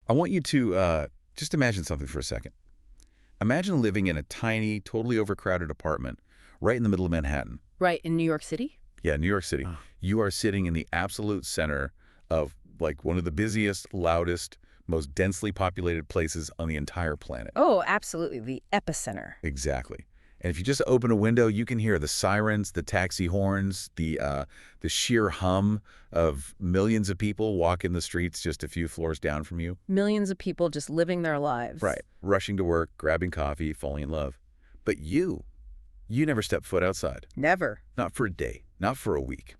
I want you to just imagine something for a second. Imagine living in a tiny, totally overcrowded apartment right in the middle of Manhattan. Right, in New York City? Yeah, New York City. Oh. You are sitting in the absolute center of like one of the busiest, loudest, most densely populated places on the entire planet. Oh, absolutely. The epicenter. Exactly. And if you just open a window, you can hear the sirens, the taxi horns, the sheer hum of millions of people walking the streets just a few floors down from you. Millions of people just living their lives. Right. Rushing to work, grabbing coffee, falling in love. But you never step foot outside. Never. Not for a day, not for a week.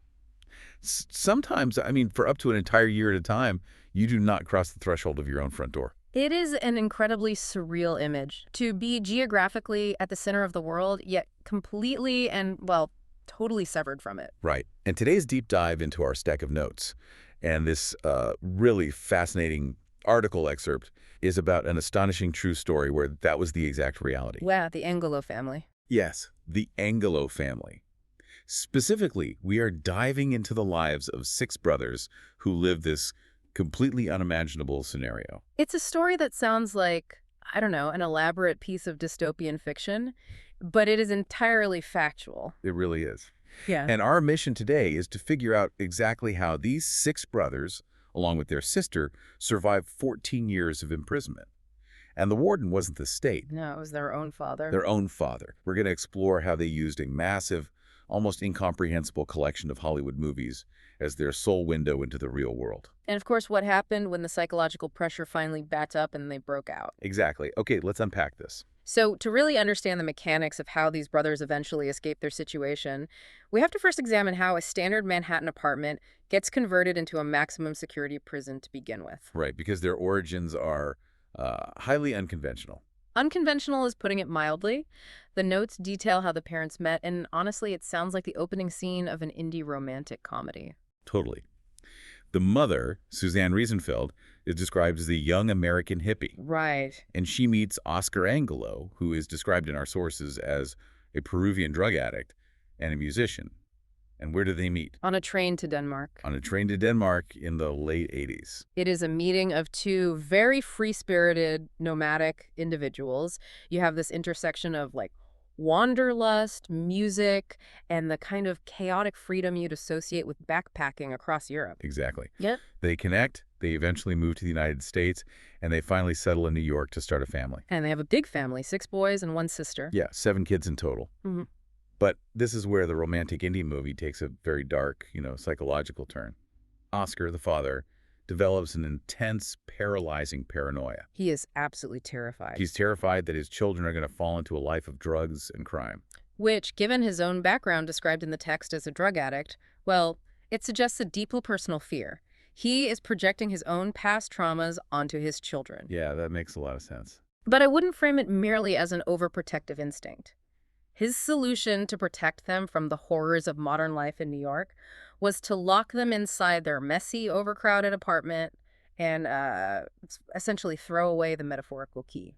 Sometimes, I mean, for up to an entire year at a time, you do not cross the threshold of your own front door. It is an incredibly surreal image to be geographically at the center of the world, yet completely and, well, totally severed from it. Right. And today's deep dive into our stack of notes and this really fascinating article excerpt is about an astonishing true story where that was the exact reality. Wow, the Angulo family. Yes, the Angulo family. Specifically, we are diving into the lives of 6 brothers who lived this completely unimaginable scenario. It's a story that sounds like, I don't know, an elaborate piece of dystopian fiction, but it is entirely factual. It really is. Yeah. And our mission today is to figure out exactly how these 6 brothers, along with their sister, survived 14 years of imprisonment. And the warden wasn't the state. No, it was their own father. Their own father. We're going to explore how they used a massive, almost incomprehensible collection of Hollywood movies as their sole window into the real world. And of course, what happened when the psychological pressure finally backed up and they broke out. Exactly. Okay, let's unpack this. So to really understand the mechanics of how these brothers eventually escaped their situation, we have to first examine how a standard Manhattan apartment gets converted into a maximum security prison to begin with. Right, because their origins are highly unconventional. Unconventional is putting it mildly. The notes detail how the parents met, and honestly, it sounds like the opening scene of an indie romantic comedy. Totally. The mother, Suzanne Riesenfeld, is described as the young American hippie. Right. And she meets Oscar Angulo, who is described in our sources as a Peruvian drug addict and a musician. And where do they meet? On a train to Denmark. On a train to Denmark in the late 80s. It is a meeting of 2 very free-spirited, nomadic individuals. You have this intersection of, like, wanderlust, music, and the kind of chaotic freedom you'd associate with backpacking across Europe. Exactly. Yep. They connect, they eventually move to the United States, and they finally settle in New York to start a family. And they have a big family, 6 boys and 1 sister. Yeah, 7 kids in total. Mm-hmm. But this is where the romantic indie movie takes a very dark, psychological turn. Oscar, the father, develops an intense, paralyzing paranoia. He is absolutely terrified. He's terrified that his children are going to fall into a life of drugs and crime. Which, given his own background described in the text as a drug addict, well, it suggests a deeply personal fear. He is projecting his own past traumas onto his children. Yeah, that makes a lot of sense. But I wouldn't frame it merely as an overprotective instinct. His solution to protect them from the horrors of modern life in New York was to lock them inside their messy, overcrowded apartment and essentially throw away the metaphorical key.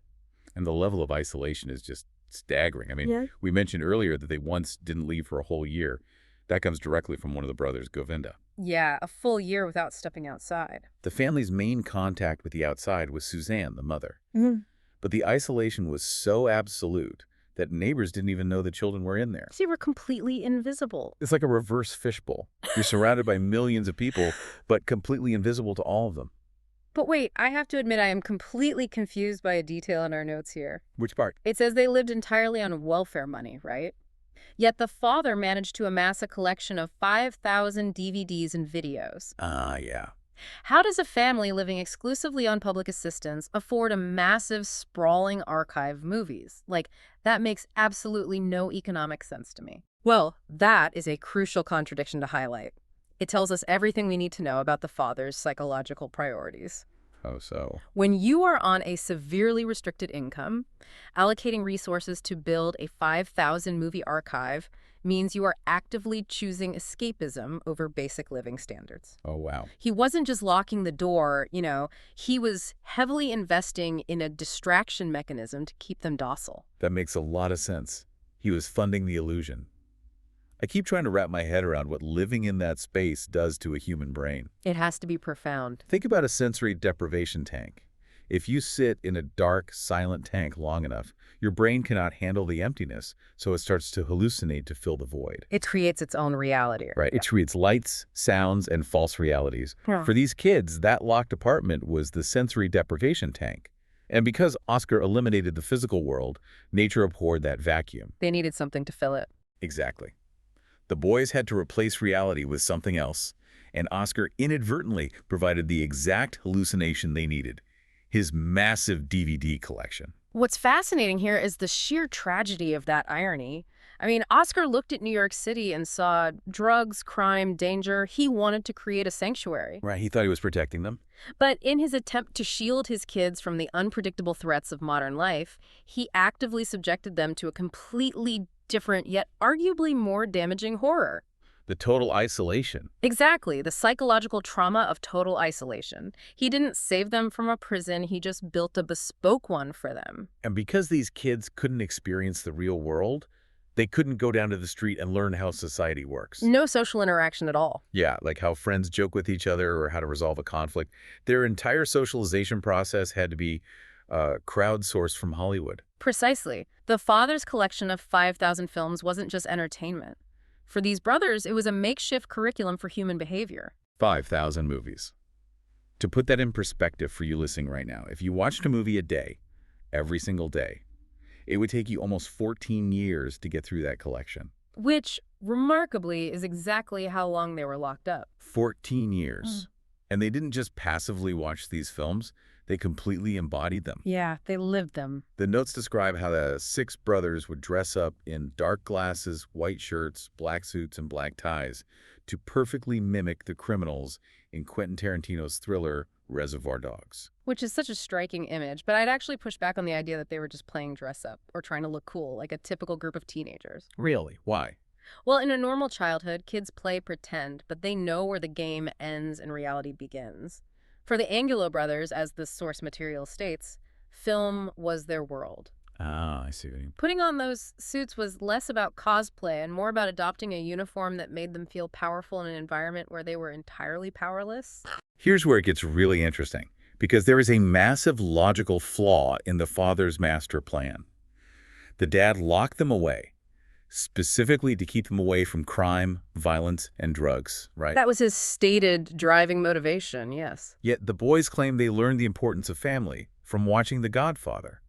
And the level of isolation is just staggering. I mean, we mentioned earlier that they once didn't leave for a whole year. That comes directly from one of the brothers, Govinda. Yeah, a full year without stepping outside. The family's main contact with the outside was Suzanne, the mother. Mm-hmm. But the isolation was so absolute that neighbors didn't even know the children were in there. They were completely invisible. It's like a reverse fishbowl. You're surrounded by millions of people, but completely invisible to all of them. But wait, I have to admit I am completely confused by a detail in our notes here. Which part? It says they lived entirely on welfare money, right? Yet the father managed to amass a collection of 5,000 DVDs and videos. Yeah. How does a family living exclusively on public assistance afford a massive, sprawling archive of movies? Like, that makes absolutely no economic sense to me. Well, that is a crucial contradiction to highlight. It tells us everything we need to know about the father's psychological priorities. Oh, so? When you are on a severely restricted income, allocating resources to build a 5,000 movie archive means you are actively choosing escapism over basic living standards. Oh, wow. He wasn't just locking the door, he was heavily investing in a distraction mechanism to keep them docile. That makes a lot of sense. He was funding the illusion. I keep trying to wrap my head around what living in that space does to a human brain. It has to be profound. Think about a sensory deprivation tank. If you sit in a dark, silent tank long enough, your brain cannot handle the emptiness, so it starts to hallucinate to fill the void. It creates its own reality. Right? It creates lights, sounds, and false realities. Yeah. For these kids, that locked apartment was the sensory deprivation tank. And because Oscar eliminated the physical world, nature abhorred that vacuum. They needed something to fill it. Exactly. The boys had to replace reality with something else, and Oscar inadvertently provided the exact hallucination they needed, his massive DVD collection. What's fascinating here is the sheer tragedy of that irony. I mean, Oscar looked at New York City and saw drugs, crime, danger. He wanted to create a sanctuary. Right, he thought he was protecting them. But in his attempt to shield his kids from the unpredictable threats of modern life, he actively subjected them to a completely different yet arguably more damaging horror. The total isolation. Exactly, the psychological trauma of total isolation. He didn't save them from a prison, he just built a bespoke one for them. And because these kids couldn't experience the real world, they couldn't go down to the street and learn how society works. No social interaction at all. Yeah, like how friends joke with each other or how to resolve a conflict. Their entire socialization process had to be crowdsourced from Hollywood. Precisely. The father's collection of 5,000 films wasn't just entertainment. For these brothers, it was a makeshift curriculum for human behavior. 5,000 movies. To put that in perspective for you listening right now, if you watched a movie a day, every single day, it would take you almost 14 years to get through that collection. Which, remarkably, is exactly how long they were locked up. 14 years. And they didn't just passively watch these films, they completely embodied them. Yeah, they lived them. The notes describe how the 6 brothers would dress up in dark glasses, white shirts, black suits, and black ties to perfectly mimic the criminals in Quentin Tarantino's thriller Reservoir Dogs. Which is such a striking image, but I'd actually push back on the idea that they were just playing dress up or trying to look cool, like a typical group of teenagers. Really? Why? Well, in a normal childhood, kids play pretend, but they know where the game ends and reality begins. For the Angulo Brothers, as the source material states, film was their world. Ah, I see what you mean. Putting on those suits was less about cosplay and more about adopting a uniform that made them feel powerful in an environment where they were entirely powerless. Here's where it gets really interesting, because there is a massive logical flaw in the father's master plan. The dad locked them away, specifically to keep them away from crime, violence, and drugs, right? That was his stated driving motivation, yes. Yet the boys claim they learned the importance of family from watching The Godfather,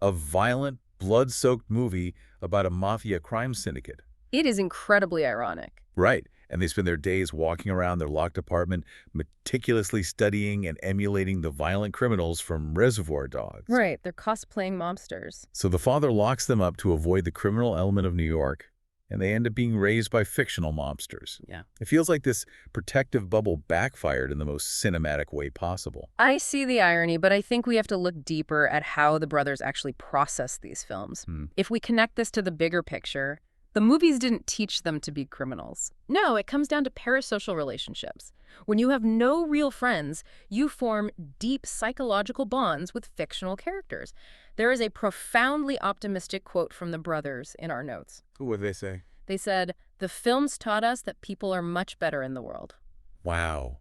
a violent, blood-soaked movie about a mafia crime syndicate. It is incredibly ironic. Right, and they spend their days walking around their locked apartment, meticulously studying and emulating the violent criminals from Reservoir Dogs. Right, they're cosplaying mobsters. So the father locks them up to avoid the criminal element of New York, and they end up being raised by fictional mobsters. Yeah. It feels like this protective bubble backfired in the most cinematic way possible. I see the irony, but I think we have to look deeper at how the brothers actually process these films. If we connect this to the bigger picture, the movies didn't teach them to be criminals. No, it comes down to parasocial relationships. When you have no real friends, you form deep psychological bonds with fictional characters. There is a profoundly optimistic quote from the brothers in our notes. What did they say? They said, "The films taught us that people are much better in the world." Wow.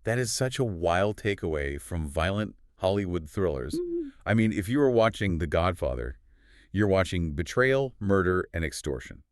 That is such a wild takeaway from violent Hollywood thrillers. I mean, if you were watching The Godfather, you're watching betrayal, murder, and extortion.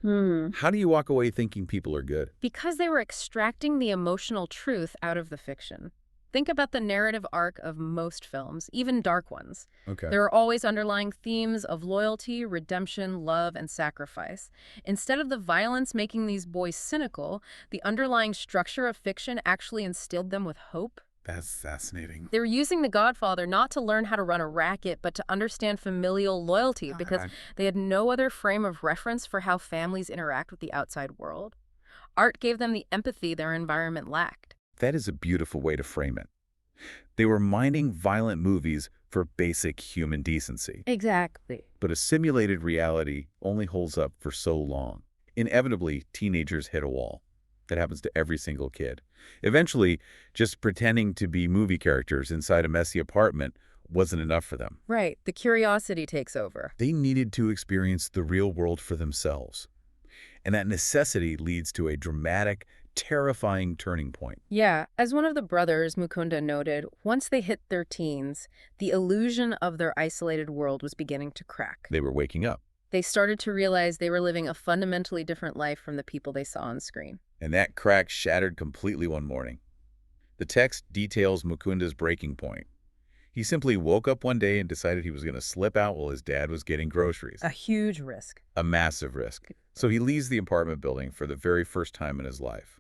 How do you walk away thinking people are good? Because they were extracting the emotional truth out of the fiction. Think about the narrative arc of most films, even dark ones. Okay. There are always underlying themes of loyalty, redemption, love, and sacrifice. Instead of the violence making these boys cynical, the underlying structure of fiction actually instilled them with hope. That's fascinating. They were using The Godfather not to learn how to run a racket, but to understand familial loyalty because they had no other frame of reference for how families interact with the outside world. Art gave them the empathy their environment lacked. That is a beautiful way to frame it. They were mining violent movies for basic human decency. Exactly. But a simulated reality only holds up for so long. Inevitably, teenagers hit a wall. That happens to every single kid. Eventually, just pretending to be movie characters inside a messy apartment wasn't enough for them. Right. The curiosity takes over. They needed to experience the real world for themselves. And that necessity leads to a dramatic, terrifying turning point. Yeah, as one of the brothers, Mukunda, noted, once they hit their teens, the illusion of their isolated world was beginning to crack. They were waking up. They started to realize they were living a fundamentally different life from the people they saw on screen. And that crack shattered completely one morning. The text details Mukunda's breaking point. He simply woke up one day and decided he was going to slip out while his dad was getting groceries. A huge risk. A massive risk. So he leaves the apartment building for the very first time in his life.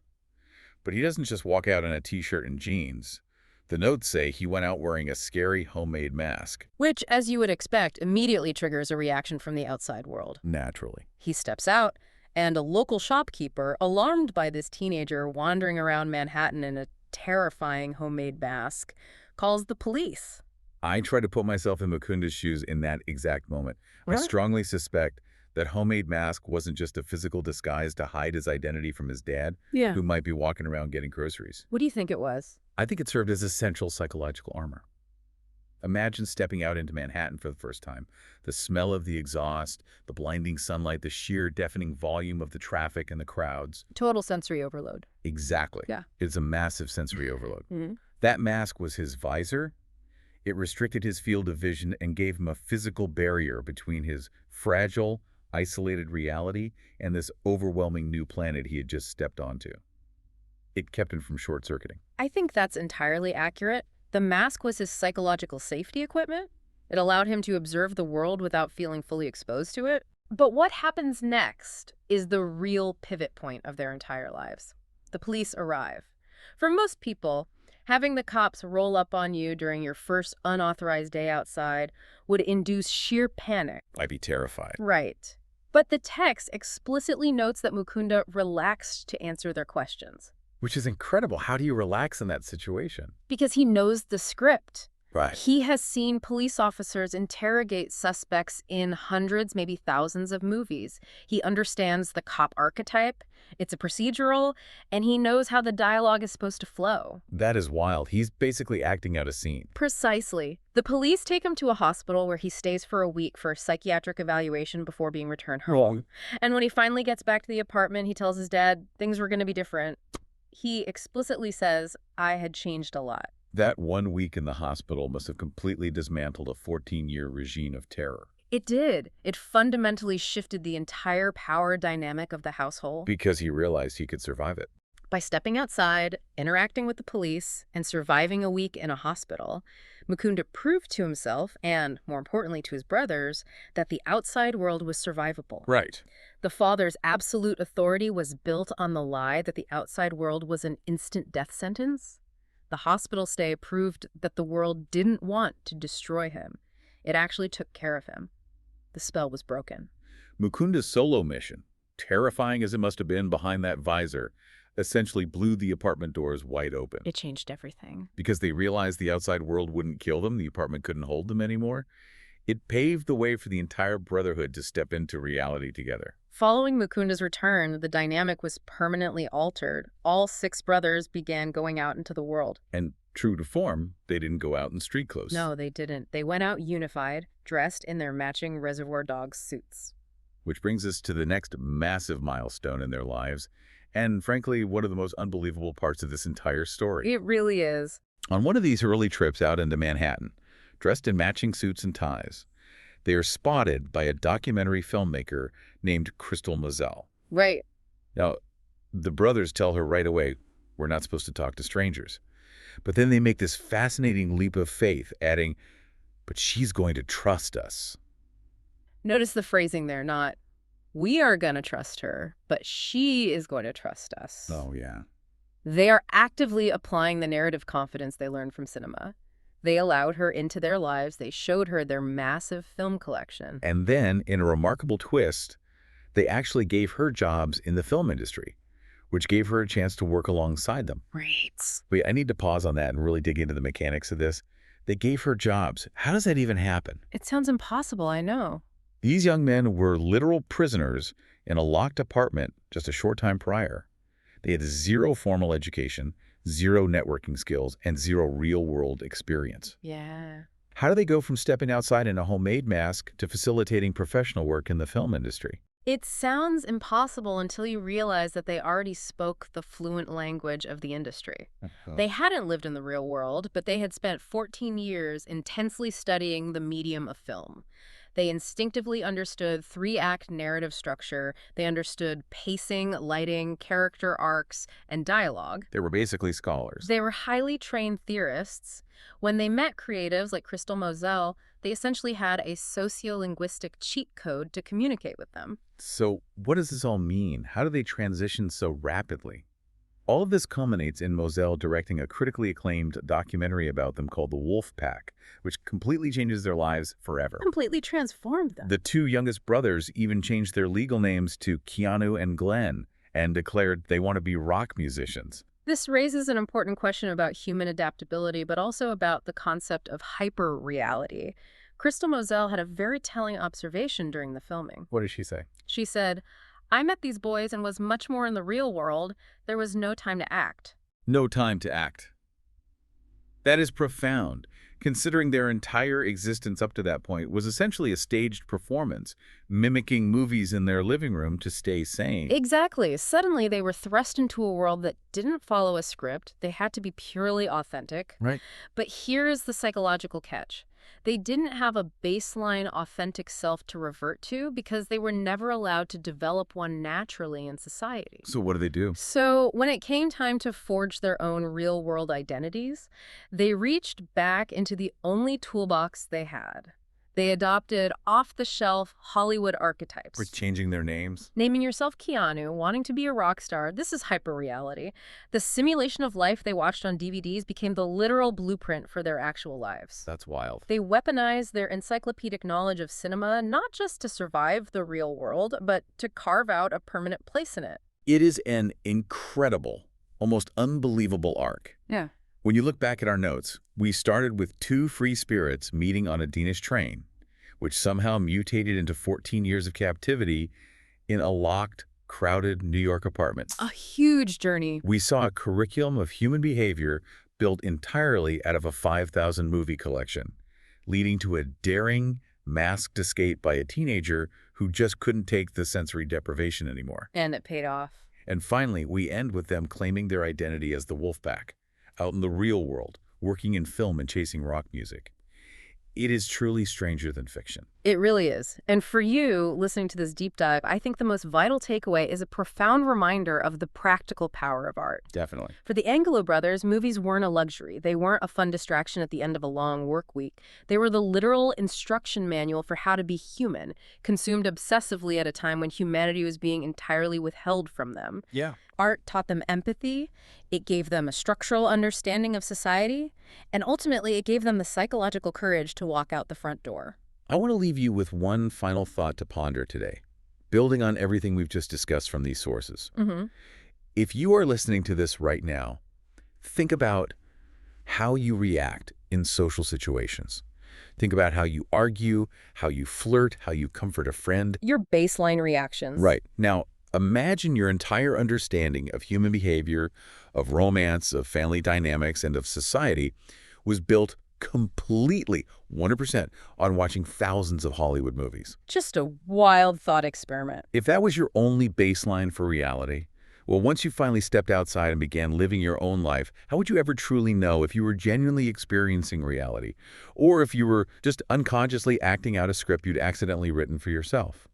But he doesn't just walk out in a t-shirt and jeans. The notes say he went out wearing a scary homemade mask. Which, as you would expect, immediately triggers a reaction from the outside world. Naturally. He steps out, and a local shopkeeper, alarmed by this teenager wandering around Manhattan in a terrifying homemade mask, calls the police. I try to put myself in Mukunda's shoes in that exact moment. Really? I strongly suspect that homemade mask wasn't just a physical disguise to hide his identity from his dad, Yeah. who might be walking around getting groceries. What do you think it was? I think it served as essential psychological armor. Imagine stepping out into Manhattan for the first time. The smell of the exhaust, the blinding sunlight, the sheer deafening volume of the traffic and the crowds. Total sensory overload. Exactly. Yeah. It's a massive sensory overload. Mm-hmm. That mask was his visor. It restricted his field of vision and gave him a physical barrier between his fragile, isolated reality and this overwhelming new planet he had just stepped onto. It kept him from short-circuiting. I think that's entirely accurate. The mask was his psychological safety equipment. It allowed him to observe the world without feeling fully exposed to it. But what happens next is the real pivot point of their entire lives. The police arrive. For most people, having the cops roll up on you during your first unauthorized day outside would induce sheer panic. I'd be terrified. Right. But the text explicitly notes that Mukunda relaxed to answer their questions. Which is incredible. How do you relax in that situation? Because he knows the script. Right. He has seen police officers interrogate suspects in hundreds, maybe thousands of movies. He understands the cop archetype. It's a procedural, and he knows how the dialogue is supposed to flow. That is wild. He's basically acting out a scene. Precisely. The police take him to a hospital where he stays for a week for a psychiatric evaluation before being returned home. And when he finally gets back to the apartment, he tells his dad things were going to be different. He explicitly says, "I had changed a lot." That 1 week in the hospital must have completely dismantled a 14-year regime of terror. It did. It fundamentally shifted the entire power dynamic of the household. Because he realized he could survive it. By stepping outside, interacting with the police, and surviving a week in a hospital, Mukunda proved to himself, and more importantly to his brothers, that the outside world was survivable. Right. The father's absolute authority was built on the lie that the outside world was an instant death sentence. The hospital stay proved that the world didn't want to destroy him. It actually took care of him. The spell was broken. Mukunda's solo mission, terrifying as it must have been behind that visor, essentially blew the apartment doors wide open. It changed everything. Because they realized the outside world wouldn't kill them, the apartment couldn't hold them anymore. It paved the way for the entire brotherhood to step into reality together. Following Mukunda's return, the dynamic was permanently altered. All 6 brothers began going out into the world. And true to form, they didn't go out in street clothes. No, they didn't. They went out unified, dressed in their matching Reservoir Dogs suits. Which brings us to the next massive milestone in their lives, and frankly, one of the most unbelievable parts of this entire story. It really is. On one of these early trips out into Manhattan, dressed in matching suits and ties, they are spotted by a documentary filmmaker named Crystal Moselle. Right. Now, the brothers tell her right away, we're not supposed to talk to strangers. But then they make this fascinating leap of faith, adding, but she's going to trust us. Notice the phrasing there, not, we are going to trust her, but she is going to trust us. Oh, yeah. They are actively applying the narrative confidence they learned from cinema. They allowed her into their lives. They showed her their massive film collection. And then, in a remarkable twist, they actually gave her jobs in the film industry, which gave her a chance to work alongside them. Right. Wait, I need to pause on that and really dig into the mechanics of this. They gave her jobs. How does that even happen? It sounds impossible, I know. These young men were literal prisoners in a locked apartment just a short time prior. They had 0 formal education, 0 networking skills, and 0 real-world experience. Yeah. How do they go from stepping outside in a homemade mask to facilitating professional work in the film industry? It sounds impossible until you realize that they already spoke the fluent language of the industry. Uh-huh. They hadn't lived in the real world, but they had spent 14 years intensely studying the medium of film. They instinctively understood three-act narrative structure. They understood pacing, lighting, character arcs, and dialogue. They were basically scholars. They were highly trained theorists. When they met creatives like Crystal Moselle, they essentially had a sociolinguistic cheat code to communicate with them. So what does this all mean? How do they transition so rapidly? All of this culminates in Moselle directing a critically acclaimed documentary about them called The Wolfpack, which completely changes their lives forever. Completely transformed them. The two youngest brothers even changed their legal names to Keanu and Glenn and declared they want to be rock musicians. This raises an important question about human adaptability, but also about the concept of hyper-reality. Crystal Moselle had a very telling observation during the filming. What did she say? She said, "I met these boys and was much more in the real world. There was no time to act." No time to act. That is profound, considering their entire existence up to that point was essentially a staged performance, mimicking movies in their living room to stay sane. Exactly. Suddenly, they were thrust into a world that didn't follow a script. They had to be purely authentic. Right. But here's the psychological catch. They didn't have a baseline authentic self to revert to because they were never allowed to develop one naturally in society. So what do they do? So when it came time to forge their own real-world identities, they reached back into the only toolbox they had. They adopted off-the-shelf Hollywood archetypes. For changing their names? Naming yourself Keanu, wanting to be a rock star, this is hyperreality. The simulation of life they watched on DVDs became the literal blueprint for their actual lives. That's wild. They weaponized their encyclopedic knowledge of cinema not just to survive the real world, but to carve out a permanent place in it. It is an incredible, almost unbelievable arc. Yeah. When you look back at our notes, we started with two free spirits meeting on a Danish train, which somehow mutated into 14 years of captivity in a locked, crowded New York apartment. A huge journey. We saw a curriculum of human behavior built entirely out of a 5,000 movie collection, leading to a daring, masked escape by a teenager who just couldn't take the sensory deprivation anymore. And it paid off. And finally, we end with them claiming their identity as the Wolfpack, out in the real world, working in film and chasing rock music. It is truly stranger than fiction. It really is. And for you, listening to this deep dive, I think the most vital takeaway is a profound reminder of the practical power of art. Definitely. For the Angulo Brothers, movies weren't a luxury. They weren't a fun distraction at the end of a long work week. They were the literal instruction manual for how to be human, consumed obsessively at a time when humanity was being entirely withheld from them. Yeah. Art taught them empathy, it gave them a structural understanding of society, and ultimately it gave them the psychological courage to walk out the front door. I want to leave you with one final thought to ponder today, building on everything we've just discussed from these sources. If you are listening to this right now, think about how you react in social situations. Think about how you argue, how you flirt, how you comfort a friend. Your baseline reactions. Right. Now, imagine your entire understanding of human behavior, of romance, of family dynamics, and of society was built completely, 100%, on watching thousands of Hollywood movies. Just a wild thought experiment. If that was your only baseline for reality, well, once you finally stepped outside and began living your own life, how would you ever truly know if you were genuinely experiencing reality, or if you were just unconsciously acting out a script you'd accidentally written for yourself?